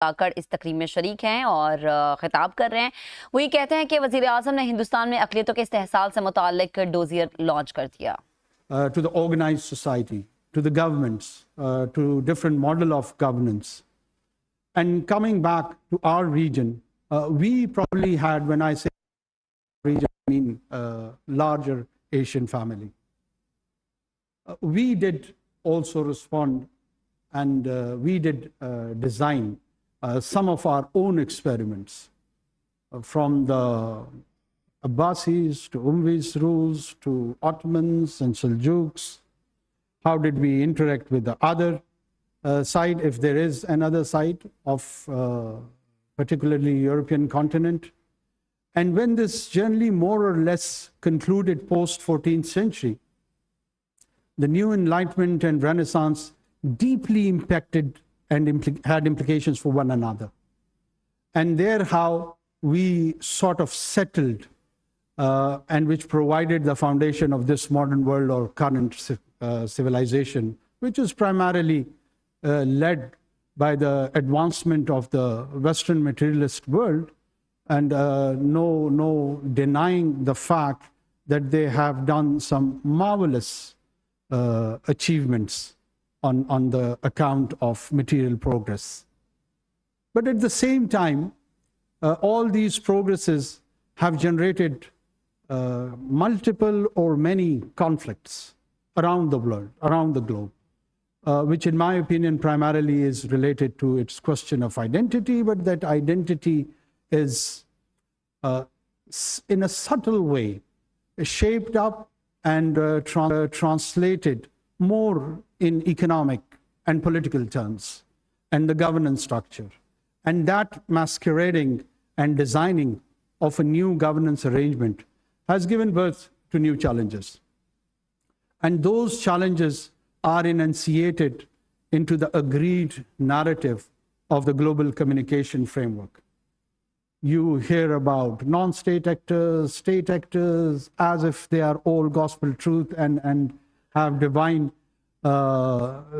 आकर इस तकरीब में शरीक हैं और खिताब कर रहे हैं। वो ये कहते हैं कि वज़ीर आज़म ने हिंदुस्तान में अक़लियतों के इस्तेहसाल से मुताल्लिक डोजियर लॉन्च कर दिया। To the organized society, to the governments, to different model of governance. And coming back to our region, we probably had, when I say region, I mean larger Asian family. We did also respond and we did design some of our own experiments from the Abbasis to Umayyads rules to Ottomans and Seljuks. How did we interact with the other side, if there is another side of particularly European continent? And when this journey more or less concluded post 14th century, the new Enlightenment and Renaissance deeply impacted and had implications for one another. And there how we sort of settled and which provided the foundation of this modern world or current civilization, which is primarily led by the advancement of the Western materialist world, and no denying the fact that they have done some marvelous achievements on the account of material progress. But at the same time, all these progresses have generated multiple or many conflicts around the world, around the globe, which in my opinion primarily is related to its question of identity, but that identity is in a subtle way shaped up and translated more in economic and political terms and the governance structure. And that masquerading and designing of a new governance arrangement has given birth to new challenges. And those challenges are enunciated into the agreed narrative of the global communication framework. You hear about non-state actors, state actors, as if they are all gospel truth and have divine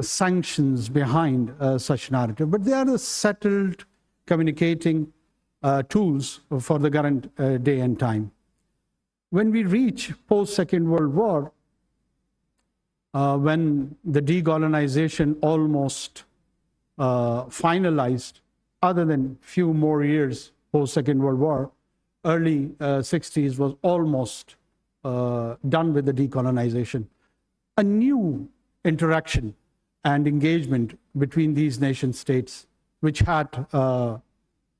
sanctions behind such narrative. But they are the settled communicating tools for the current day and time. When we reach post-Second World War, when the decolonization almost finalized, other than few more years post-Second World War, early 60s was almost done with the decolonization. A new interaction and engagement between these nation states, which had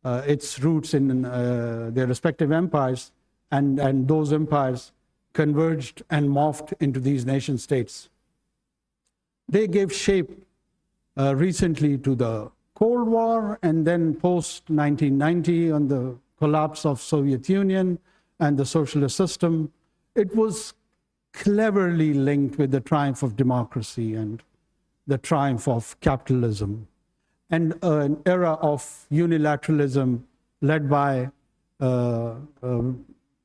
its roots in their respective empires, and those empires converged and morphed into these nation states. They gave shape recently to the Cold War, and then post-1990 on the collapse of Soviet Union and the socialist system. It was cleverly linked with the triumph of democracy and the triumph of capitalism, and an era of unilateralism led by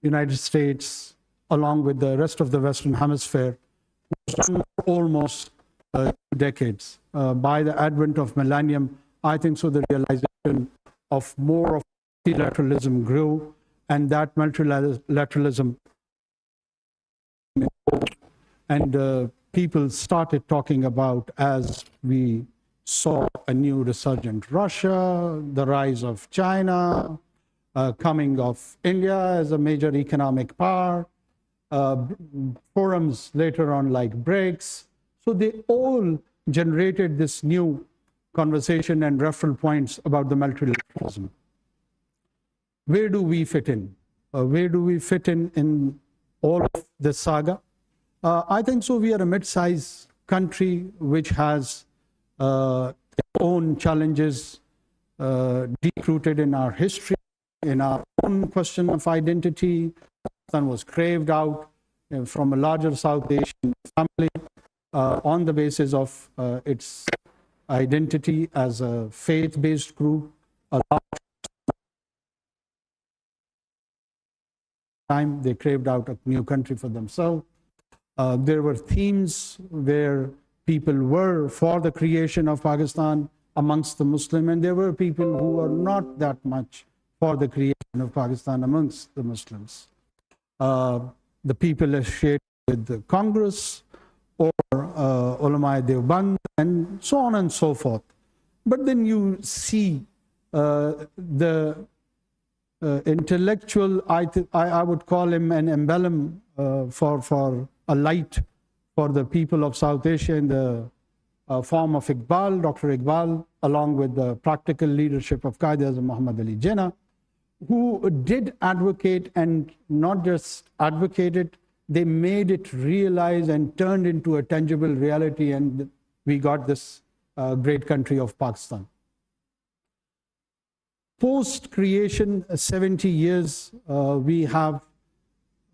United States along with the rest of the Western Hemisphere, almost 2 decades. By the advent of millennium, I think so the realization of more of multilateralism grew, and that multilateralism and people started talking about, as we saw a new resurgent Russia, the rise of China, coming of India as a major economic power, forums later on like BRICS. So they all generated this new conversation and referral points about the multilateralism. Where do we fit in? Where do we fit in all of this saga? I think so we are a mid-sized country which has its own challenges deep-rooted in our history, in our own question of identity. Pakistan was craved out from a larger South Asian family on the basis of its identity as a faith-based group. A large time they craved out a new country for themselves. There were themes where people were for the creation of Pakistan, amongst the Muslim, and there were people who were not that much for the creation of Pakistan amongst the Muslims. The people associated with the Congress or Ulama Deoband and so on and so forth. But then you see the intellectual, I would call him an emblem for a light for the people of South Asia in the form of Iqbal, Dr. Iqbal, along with the practical leadership of Qaeda-e-Azam Muhammad Ali Jinnah, who did advocate, and not just advocated, they made it realize and turned into a tangible reality, and we got this great country of Pakistan. Post creation, 70 years, we have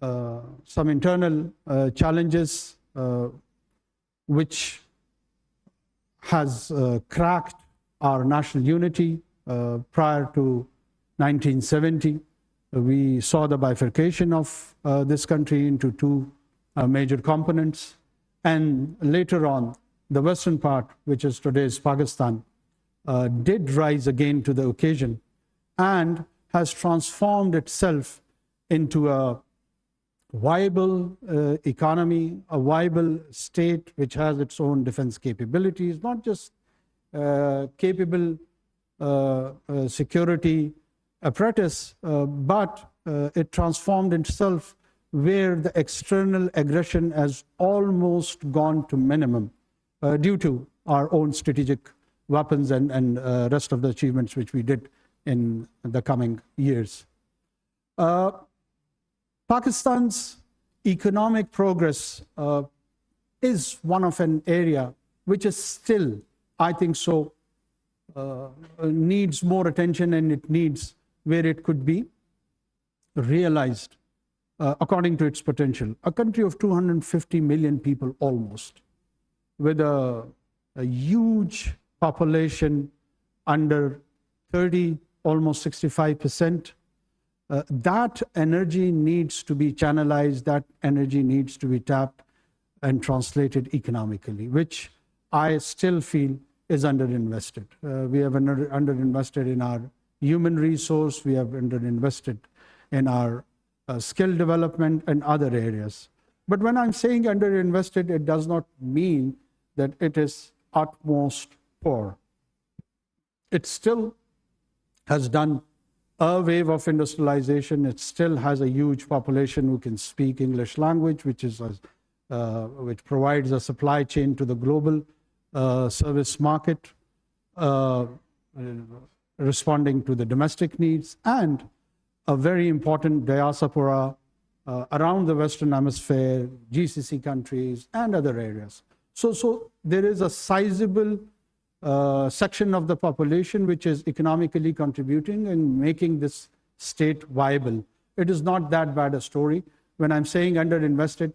some internal challenges which has cracked our national unity. Prior to 1970, we saw the bifurcation of this country into two major components. And later on, the western part, which is today's Pakistan, did rise again to the occasion and has transformed itself into a viable economy, a viable state which has its own defense capabilities, not just capable security apparatus, but it transformed itself where the external aggression has almost gone to minimum due to our own strategic weapons and rest of the achievements which we did in the coming years. Pakistan's economic progress is one of an area which is still, I think so, needs more attention, and it needs where it could be realized according to its potential. A country of 250 million people almost, with a huge population under 30, almost 65%. That energy needs to be channelized, that energy needs to be tapped and translated economically, which I still feel is underinvested. We have underinvested in our human resource, we have underinvested in our skill development and other areas. But when I'm saying underinvested, it does not mean that it is utmost poor. It still has done a wave of industrialization. It still has a huge population who can speak English language, which provides a supply chain to the global service market, responding to the domestic needs, and a very important diaspora around the Western Hemisphere, GCC countries, and other areas. So there is a sizable section of the population which is economically contributing and making this state viable. It is not that bad a story. When I'm saying underinvested,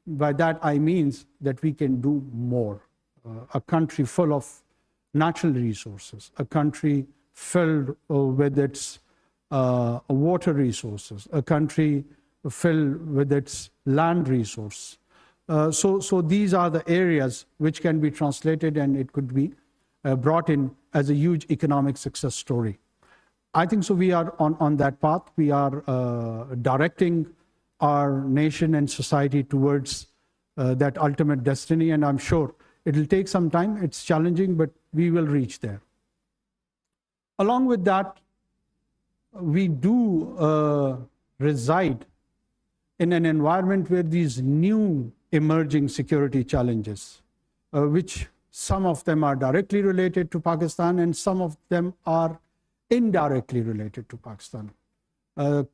by that I means that we can do more. A country full of natural resources, a country filled with its water resources, a country filled with its land resource. So these are the areas which can be translated, and it could be brought in as a huge economic success story. I think so we are on that path. We are directing our nation and society towards that ultimate destiny, and I'm sure it will take some time. It's challenging, but we will reach there. Along with that, we do reside in an environment where these new emerging security challenges, which some of them are directly related to Pakistan and some of them are indirectly related to Pakistan.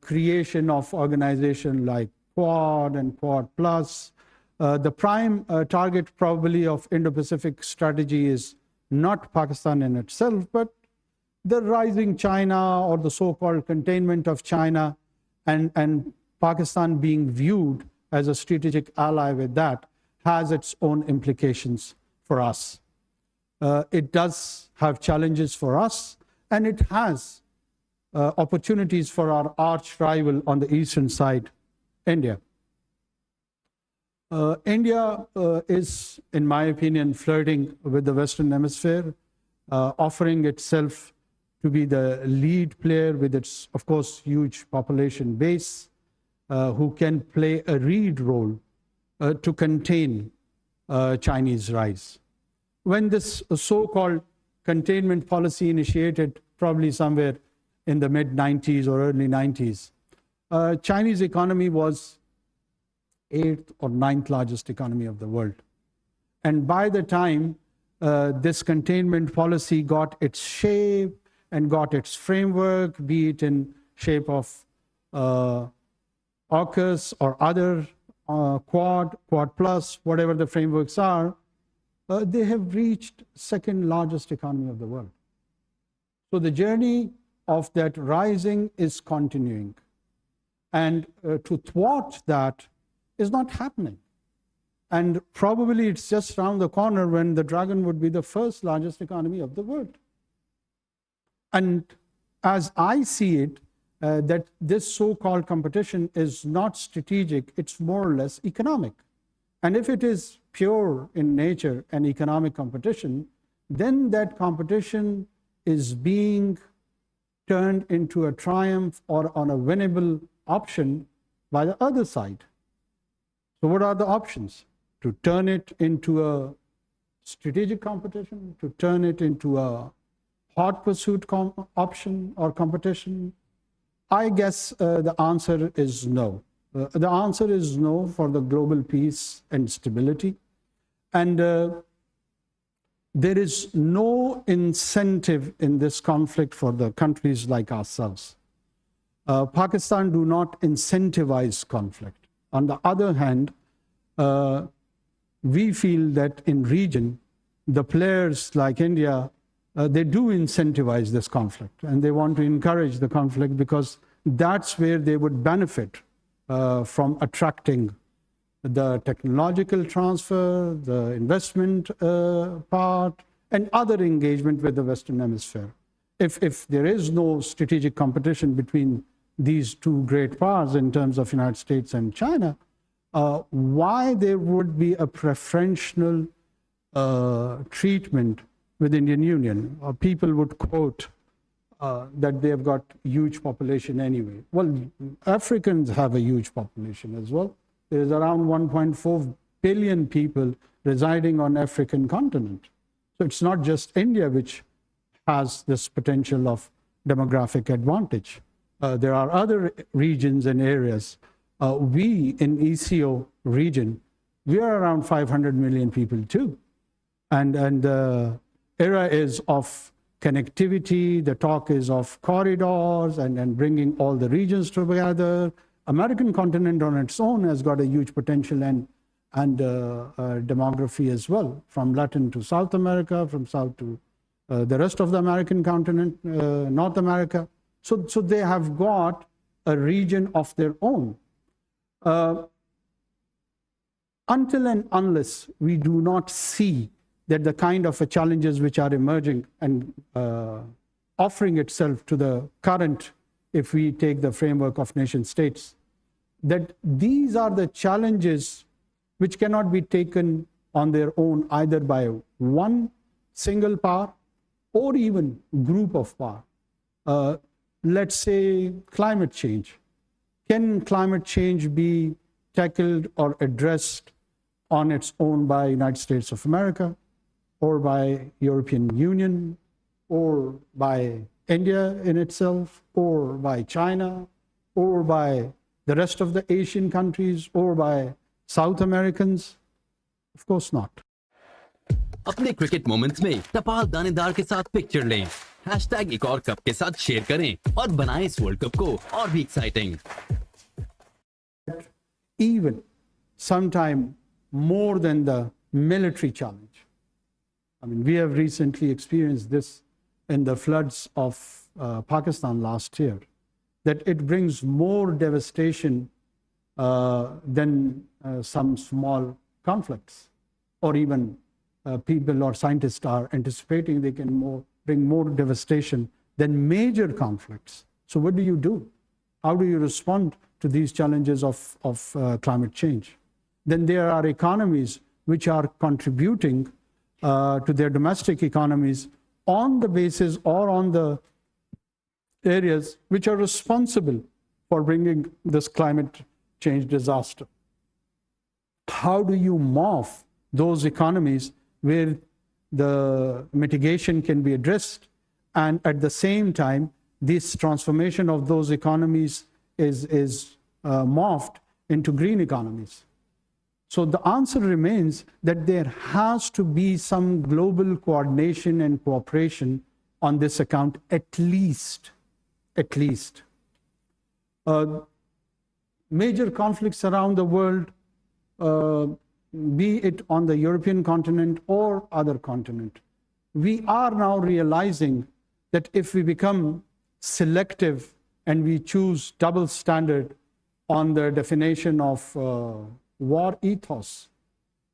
Creation of organization like Quad and Quad Plus. The prime target probably of Indo-Pacific strategy is not Pakistan in itself, but the rising China, or the so-called containment of China, and Pakistan being viewed as a strategic ally with that has its own implications for us. It does have challenges for us, and it has opportunities for our arch rival on the eastern side, India. India is, in my opinion, flirting with the Western Hemisphere offering itself to be the lead player with its, of course, huge population base, who can play a lead role to contain Chinese rise. When this so-called containment policy initiated, probably somewhere in the mid-90s or early 90s, Chinese economy was 8th or 9th largest economy of the world. And by the time this containment policy got its shape and got its framework, be it in shape of AUKUS or other Quad plus, whatever the frameworks are, they have reached second largest economy of the world. So the journey of that rising is continuing. And to thwart that is not happening. And probably it's just around the corner when the dragon would be the first largest economy of the world. And as I see it, that this so-called competition is not strategic, it's more or less economic. And if it is pure in nature and economic competition, then that competition is being turned into a triumph or on a winnable option by the other side. So what are the options? To turn it into a strategic competition, to turn it into a hot pursuit option or competition? I guess the answer is no. The answer is no for the global peace and stability. And there is no incentive in this conflict for the countries like ourselves. Pakistan do not incentivize conflict. On the other hand, we feel that in region, the players like India, they do incentivize this conflict, and they want to encourage the conflict because that's where they would benefit from attracting the technological transfer, the investment part, and other engagement with the Western Hemisphere. If there is no strategic competition between these two great powers in terms of United States and China, why there would be a preferential treatment with Indian Union? People would quote that they have got huge population anyway. Well, Africans have a huge population as well. There is around 1.4 billion people residing on African continent. So it's not just India which has this potential of demographic advantage. There are other regions and areas. We in ECO region, we are around 500 million people too. And the era is of connectivity, the talk is of corridors and bringing all the regions together. American continent on its own has got a huge potential and demography as well, from Latin to South America, from South to the rest of the American continent, North America. So they have got a region of their own. Until and unless we do not see that the kind of challenges which are emerging and offering itself to the current, if we take the framework of nation states, that these are the challenges which cannot be taken on their own either by one single power or even group of power. Let's say climate change. Can climate change be tackled or addressed on its own by United States of America or by European Union or by India in itself or by China or by the rest of the Asian countries or by South Americans? Of course not. अपने cricket moments में टपाल दानेदार के साथ picture लें, hashtag एक और cup के साथ शेयर करें और बनाएं इस वर्ल्ड कप को और भी exciting. Even sometime more than the military challenge. I mean, we have recently experienced this in the floods of Pakistan last year, that it brings more devastation than some small conflicts, or even people or scientists are anticipating they can bring more devastation than major conflicts. So what do? How do you respond to these challenges of climate change? Then there are economies which are contributing to their domestic economies on the basis or on the areas which are responsible for bringing this climate change disaster. How do you morph those economies where the mitigation can be addressed, and at the same time, this transformation of those economies is morphed into green economies? So the answer remains that there has to be some global coordination and cooperation on this account, at least. Major conflicts around the world, be it on the European continent or other continent, we are now realizing that if we become selective and we choose double standard on the definition of war ethos,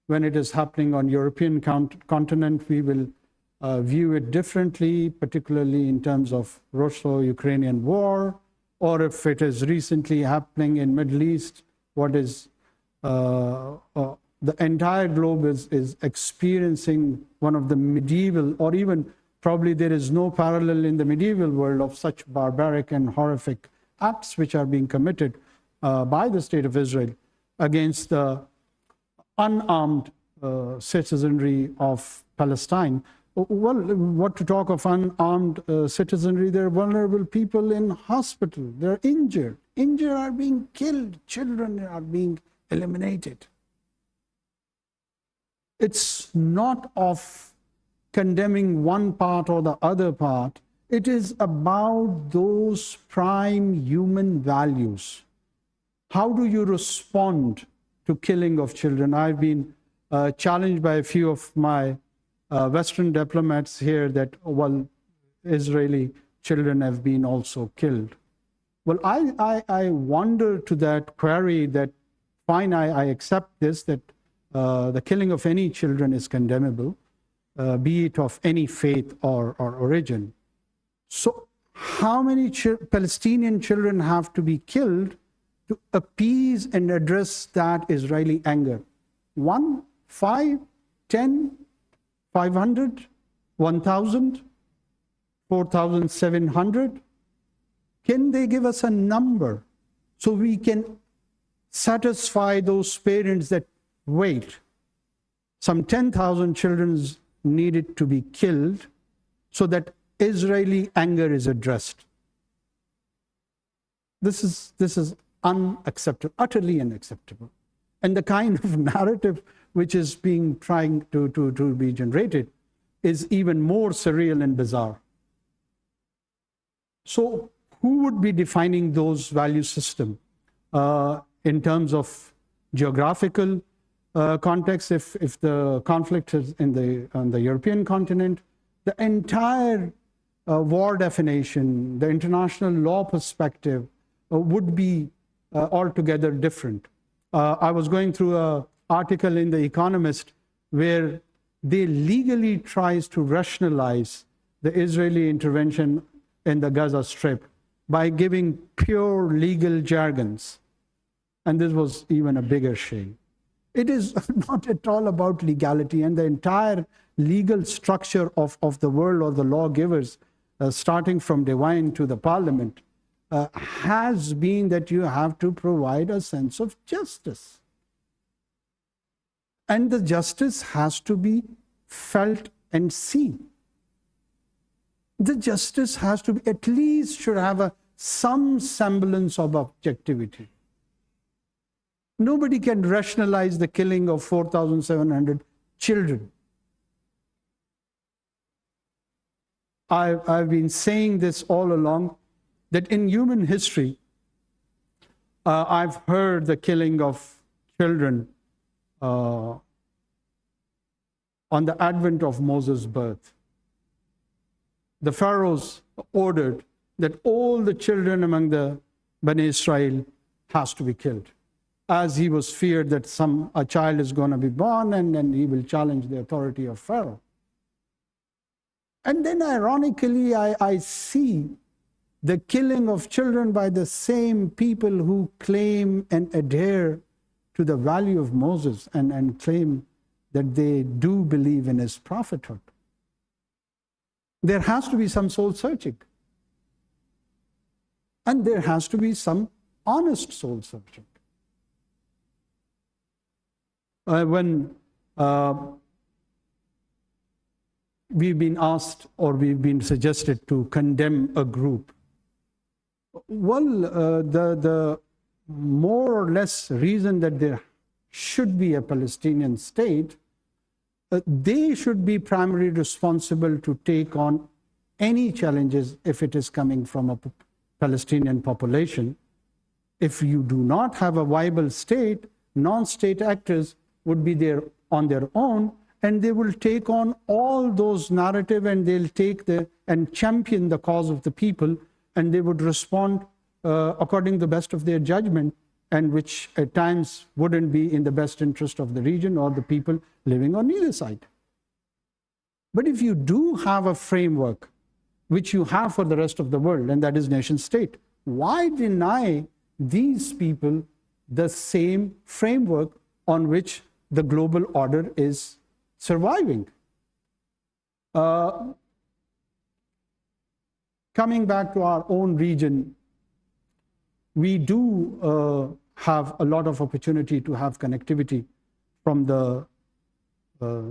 when it is happening on European continent, we will view it differently, particularly in terms of Russo-Ukrainian war, or if it is recently happening in Middle East, what is the entire globe is experiencing one of the medieval, or even probably there is no parallel in the medieval world of such barbaric and horrific acts which are being committed by the state of Israel against the unarmed citizenry of Palestine. Well, what to talk of unarmed citizenry? There are vulnerable people in hospital. They're injured. Injured are being killed. Children are being eliminated. It's not of condemning one part or the other part. It is about those prime human values. How do you respond to killing of children? I've been challenged by a few of my Western diplomats here that, well, Israeli children have been also killed. Well, I wonder to that query that, fine, I accept this, that the killing of any children is condemnable, be it of any faith or origin. So how many Palestinian children have to be killed to appease and address that Israeli anger? 1, 5, 10, 500, 1,000, 4,700? Can they give us a number so we can satisfy those parents that, wait, some 10,000 children needed to be killed so that Israeli anger is addressed? This is unacceptable, utterly unacceptable. And the kind of narrative which is being trying to be generated is even more surreal and bizarre. So who would be defining those value system in terms of geographical context? If the conflict is on the European continent, the entire war definition, the international law perspective would be altogether different. I was going through an article in The Economist where they legally tries to rationalize the Israeli intervention in the Gaza Strip by giving pure legal jargons. And this was even a bigger shame. It is not at all about legality, and the entire legal structure of the world or the lawgivers, starting from divine to the parliament, has been that you have to provide a sense of justice. And the justice has to be felt and seen. The justice has to be, at least should have some semblance of objectivity. Nobody can rationalize the killing of 4,700 children. I've been saying this all along, that in human history, I've heard the killing of children on the advent of Moses' birth. The pharaohs ordered that all the children among the Bani Israel has to be killed, as he was feared that a child is going to be born and then he will challenge the authority of Pharaoh. And then ironically, I see the killing of children by the same people who claim and adhere to the value of Moses and claim that they do believe in his prophethood. there has to be some soul searching. And there has to be some honest soul searching. When we've been asked or we've been suggested to condemn a group, well, the more or less reason that there should be a Palestinian state, they should be primarily responsible to take on any challenges if it is coming from a Palestinian population. If you do not have a viable state, non-state actors would be there on their own, and they will take on all those narrative, and they'll take and champion the cause of the people, and they would respond according to the best of their judgment, and which at times wouldn't be in the best interest of the region or the people living on either side. But if you do have a framework, which you have for the rest of the world, and that is nation state, why deny these people the same framework on which the global order is surviving? Coming back to our own region, we do have a lot of opportunity to have connectivity from the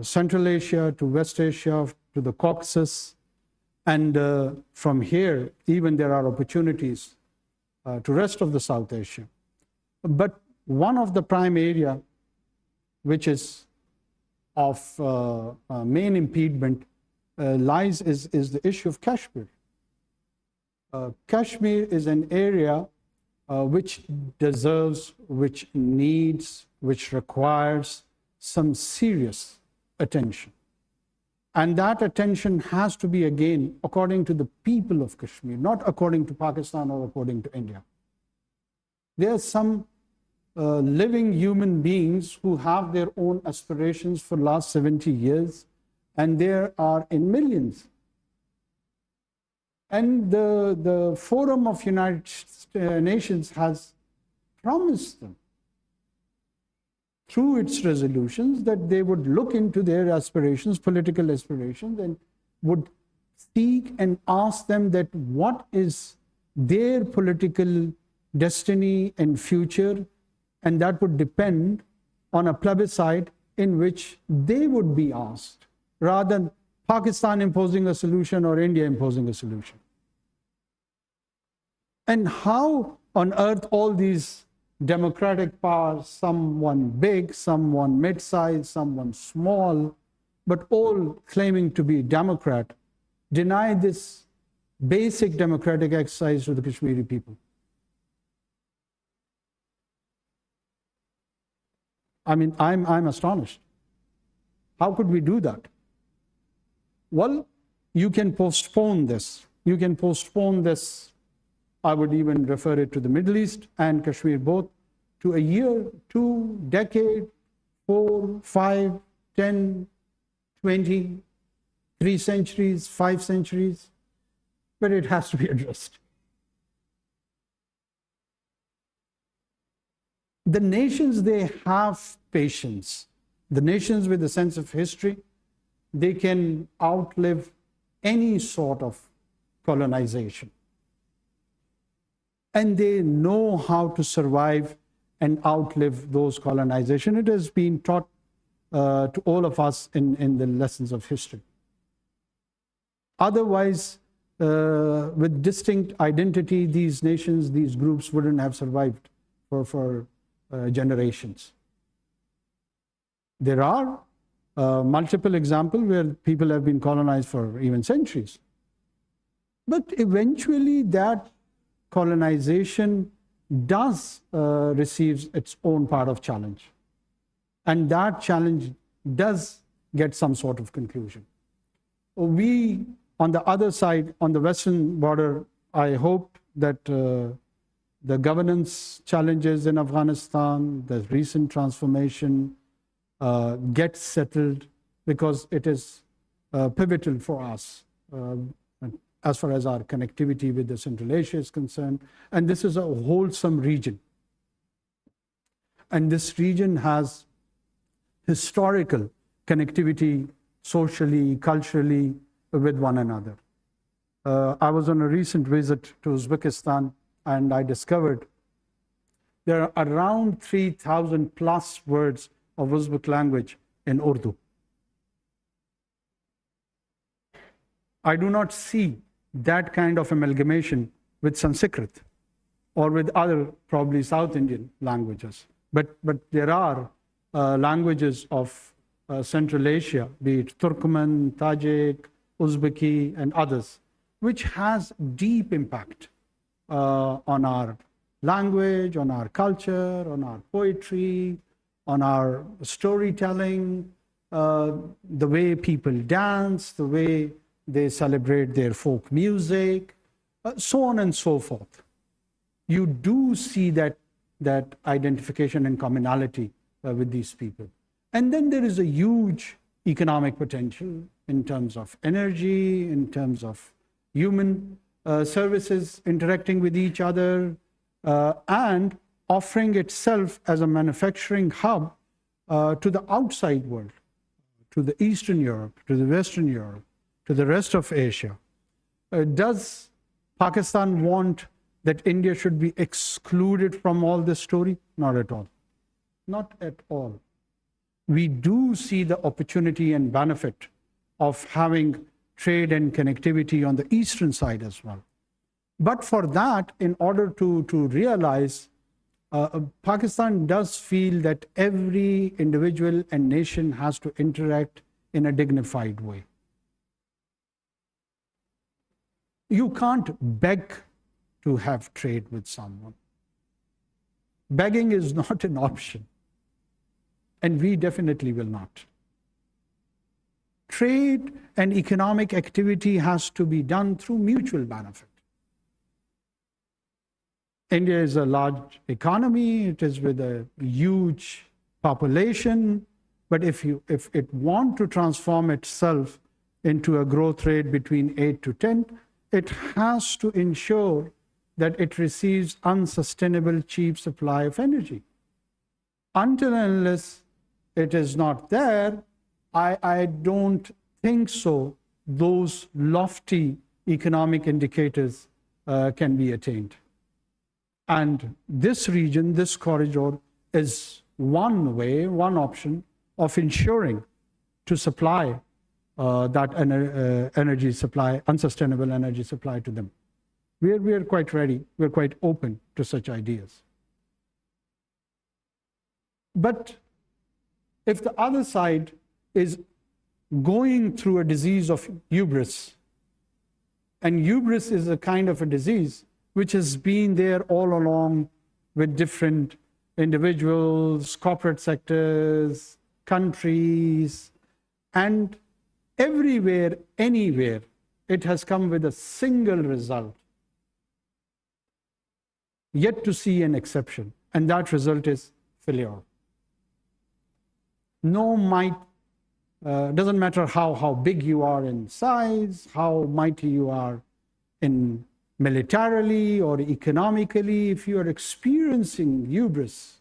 Central Asia to West Asia to the Caucasus, and from here even there are opportunities to rest of the South Asia. But one of the prime area which is of main impediment is the issue of Kashmir. Kashmir is an area which deserves, which needs, which requires some serious attention. And that attention has to be, again, according to the people of Kashmir, not according to Pakistan or according to India. There are some living human beings who have their own aspirations for the last 70 years, and there are in millions. And the Forum of United Nations has promised them through its resolutions that they would look into their aspirations, political aspirations, and would seek and ask them that what is their political destiny and future, and that would depend on a plebiscite in which they would be asked, rather than Pakistan imposing a solution or India imposing a solution. And how on earth all these democratic powers, someone big, someone mid-sized, someone small, but all claiming to be Democrat, deny this basic democratic exercise to the Kashmiri people? I mean, I'm astonished. How could we do that? Well, you can postpone this. You can postpone this. I would even refer it to the Middle East and Kashmir both, to a year, 2 decades, 4, 5, 10, 20, 3 centuries, 5 centuries, but it has to be addressed. The nations, they have patience. The nations with a sense of history, they can outlive any sort of colonization. And they know how to survive and outlive those colonization. It has been taught to all of us in the lessons of history. Otherwise, with distinct identity, these nations, these groups wouldn't have survived for generations. There are multiple examples where people have been colonized for even centuries. But eventually that colonization does receives its own part of challenge. And that challenge does get some sort of conclusion. We, on the other side, on the western border, I hope that the governance challenges in Afghanistan, the recent transformation gets settled, because it is pivotal for us as far as our connectivity with the Central Asia is concerned. And this is a wholesome region. And this region has historical connectivity, socially, culturally, with one another. I was on a recent visit to Uzbekistan, and I discovered there are around 3,000 plus words of Uzbek language in Urdu. I do not see that kind of amalgamation with Sanskrit or with other probably South Indian languages. But there are languages of Central Asia, be it Turkmen, Tajik, Uzbeki, and others, which has deep impact on our language, on our culture, on our poetry, on our storytelling, the way people dance, the way they celebrate their folk music, so on and so forth. You do see that identification and commonality with these people. And then there is a huge economic potential in terms of energy, in terms of human services interacting with each other, and offering itself as a manufacturing hub to the outside world, to the Eastern Europe, to the Western Europe, to the rest of Asia. Does Pakistan want that India should be excluded from all this story? Not at all. Not at all. We do see the opportunity and benefit of having trade and connectivity on the eastern side as well. But for that, in order to realize, Pakistan does feel that every individual and nation has to interact in a dignified way. You can't beg to have trade with someone. Begging is not an option, and we definitely will not. Trade and economic activity has to be done through mutual benefit. India is a large economy, it is with a huge population, but if it wants to transform itself into a growth rate between 8 to 10, it has to ensure that it receives unsustainable cheap supply of energy. Until and unless it is not there, I don't think so those lofty economic indicators can be attained. And this region, this corridor, is one way, one option of ensuring to supply that energy supply, unsustainable energy supply to them. We are quite ready, we're quite open to such ideas. But if the other side is going through a disease of hubris, and hubris is a kind of a disease which has been there all along with different individuals, corporate sectors, countries, and everywhere, anywhere, it has come with a single result. Yet to see an exception, and that result is failure. No might, doesn't matter how big you are in size, how mighty you are in militarily or economically, if you are experiencing hubris,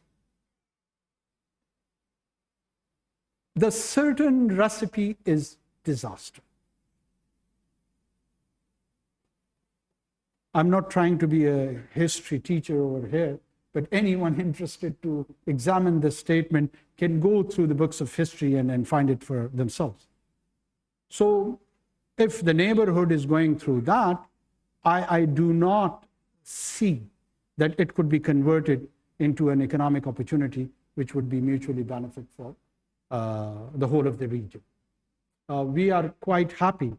the certain recipe is disaster. I'm not trying to be a history teacher over here, but anyone interested to examine this statement can go through the books of history and find it for themselves. So if the neighborhood is going through that, I do not see that it could be converted into an economic opportunity which would be mutually benefit for the whole of the region. We are quite happy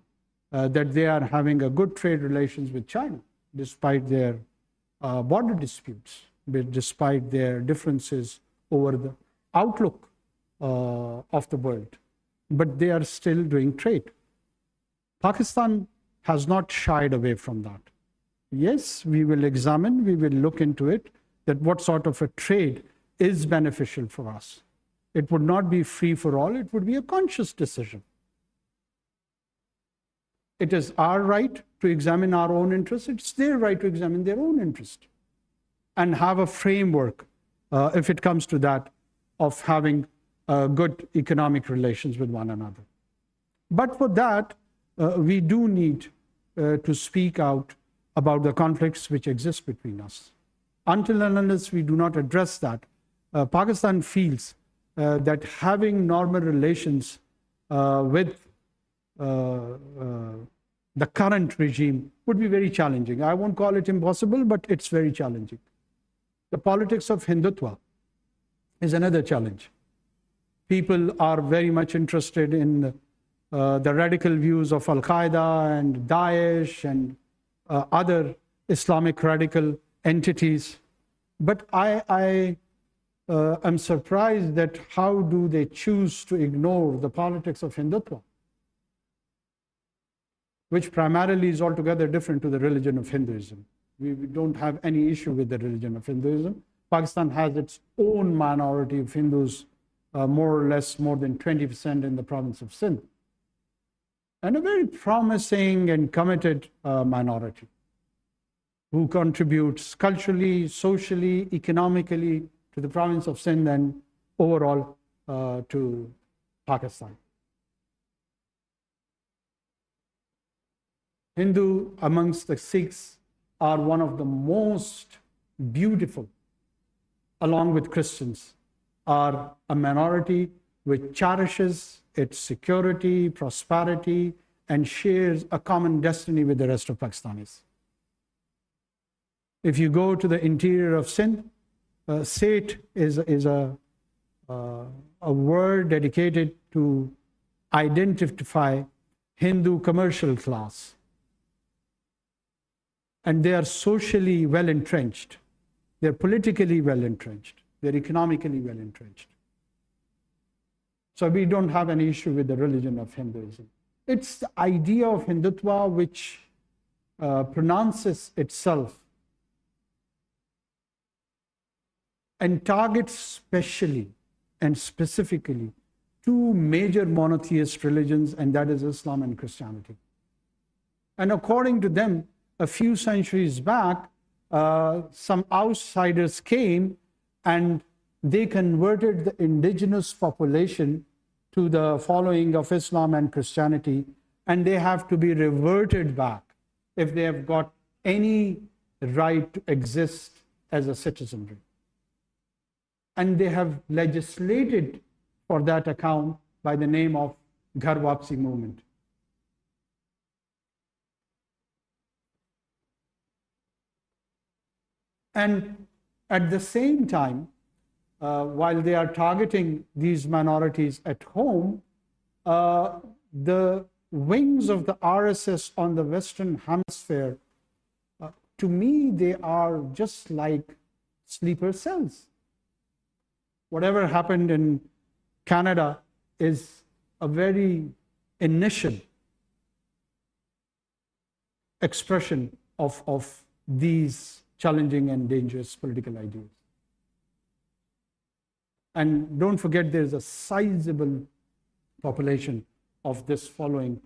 that they are having a good trade relations with China, despite their border disputes, despite their differences over the outlook of the world. But they are still doing trade. Pakistan has not shied away from that. Yes, we will examine, we will look into it, that what sort of a trade is beneficial for us. It would not be free for all, it would be a conscious decision. It is our right to examine our own interests, it's their right to examine their own interest and have a framework, if it comes to that, of having good economic relations with one another. But for that, we do need to speak out about the conflicts which exist between us. Until and unless we do not address that, Pakistan feels that having normal relations with the current regime would be very challenging. I won't call it impossible, but it's very challenging. The politics of Hindutva is another challenge. People are very much interested in the radical views of Al-Qaeda and Daesh and other Islamic radical entities. But I am surprised that how do they choose to ignore the politics of Hindutva, which primarily is altogether different to the religion of Hinduism. We don't have any issue with the religion of Hinduism. Pakistan has its own minority of Hindus, more or less more than 20% in the province of Sindh, and a very promising and committed minority who contributes culturally, socially, economically to the province of Sindh and overall to Pakistan. Hindu amongst the Sikhs are one of the most beautiful, along with Christians, are a minority which cherishes its security, prosperity, and shares a common destiny with the rest of Pakistanis. If you go to the interior of Sindh, Seth is a word dedicated to identify Hindu commercial class. And they are socially well entrenched. They're politically well entrenched. They're economically well entrenched. So we don't have any issue with the religion of Hinduism. It's the idea of Hindutva which pronounces itself and targets specially and specifically two major monotheist religions, and that is Islam and Christianity. And according to them, a few centuries back, some outsiders came and they converted the indigenous population to the following of Islam and Christianity, and they have to be reverted back if they have got any right to exist as a citizenry. And they have legislated for that account by the name of Ghar Wapsi movement. And at the same time, while they are targeting these minorities at home, the wings of the RSS on the Western Hemisphere, to me, they are just like sleeper cells. Whatever happened in Canada is a very initial expression of these challenging and dangerous political ideas. And don't forget, there's a sizable population of this following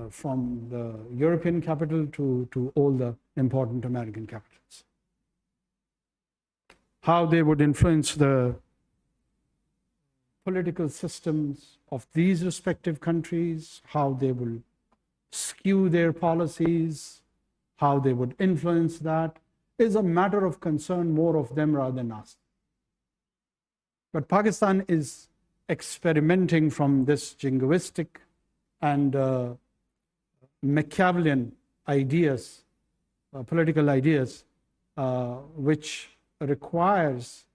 from the European capital to all the important American capitals. How they would influence the political systems of these respective countries, how they will skew their policies, how they would influence that, is a matter of concern more of them rather than us. But Pakistan is experimenting from this jingoistic and Machiavellian ideas, political ideas, which requires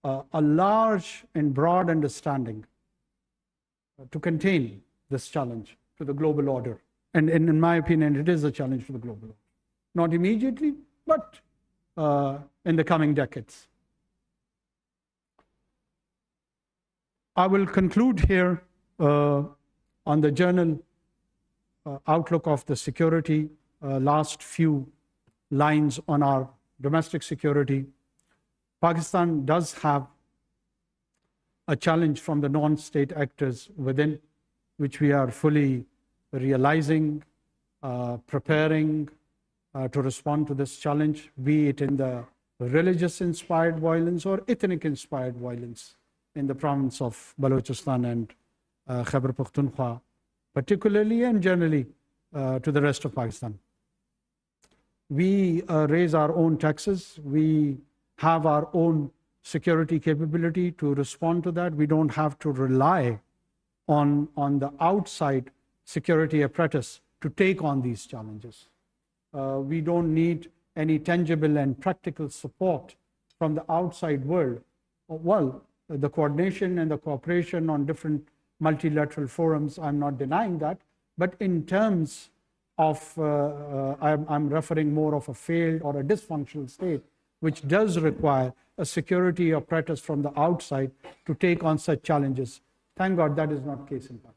a large and broad understanding to contain this challenge to the global order. And in my opinion, it is a challenge to the global order. Not immediately, but in the coming decades. I will conclude here on the general outlook of the security, last few lines on our domestic security. Pakistan does have a challenge from the non-state actors within, which we are fully realizing, preparing to respond to this challenge, be it in the religious-inspired violence or ethnic-inspired violence in the province of Balochistan and Khyber Pakhtunkhwa, particularly and generally to the rest of Pakistan. We raise our own taxes. We have our own security capability to respond to that. We don't have to rely on the outside security apparatus to take on these challenges. We don't need any tangible and practical support from the outside world. Well, the coordination and the cooperation on different multilateral forums, I'm not denying that. But in terms of, I'm referring more of a failed or a dysfunctional state, which does require a security apparatus from the outside to take on such challenges. Thank God that is not the case in Pakistan.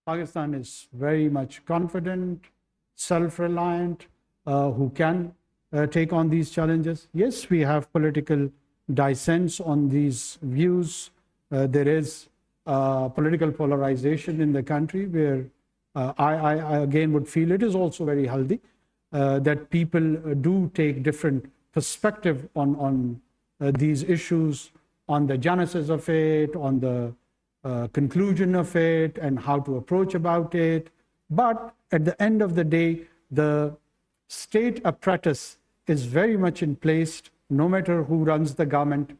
Pakistan is very much confident, self-reliant, who can take on these challenges. Yes, we have political dissents on these views. There is political polarization in the country where I again would feel it is also very healthy that people do take different perspective on these issues, on the genesis of it, on the conclusion of it, and how to approach about it. But at the end of the day, the state apparatus is very much in place. No matter who runs the government,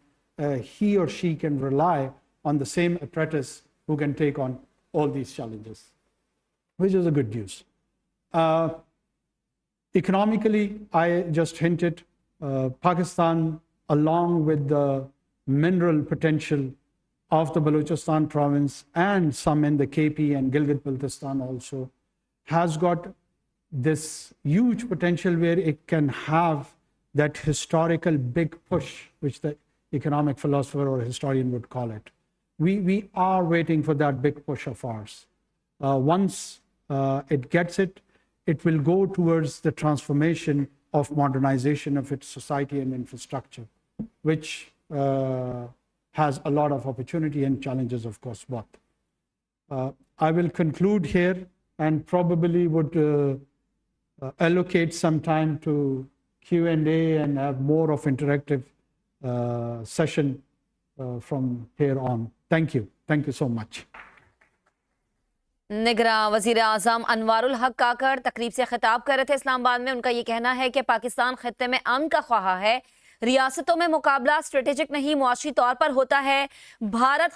he or she can rely on the same apparatus who can take on all these challenges, which is a good news. Economically, I just hinted, Pakistan, along with the mineral potential of the Balochistan province and some in the KP and Gilgit-Baltistan also, has got this huge potential where it can have that historical big push, which the economic philosopher or historian would call it. We are waiting for that big push of ours. Once it gets it, it will go towards the transformation of modernization of its society and infrastructure, which has a lot of opportunity and challenges, of course, both. I will conclude here and probably would allocate some time to Q&A and have more of interactive session from here on. Thank you. Thank you so much. निगरां वज़ीर आज़म अनवारुल हक काकड़ तकरीब से खिताब कर रहे थे इस्लामाबाद में। उनका ये कहना है कि पाकिस्तान खित्ते में अमन का ख्वाह है, रियासतों में मुकाबला स्ट्रेटेजिक नहीं मुआशी तौर पर होता है। भारत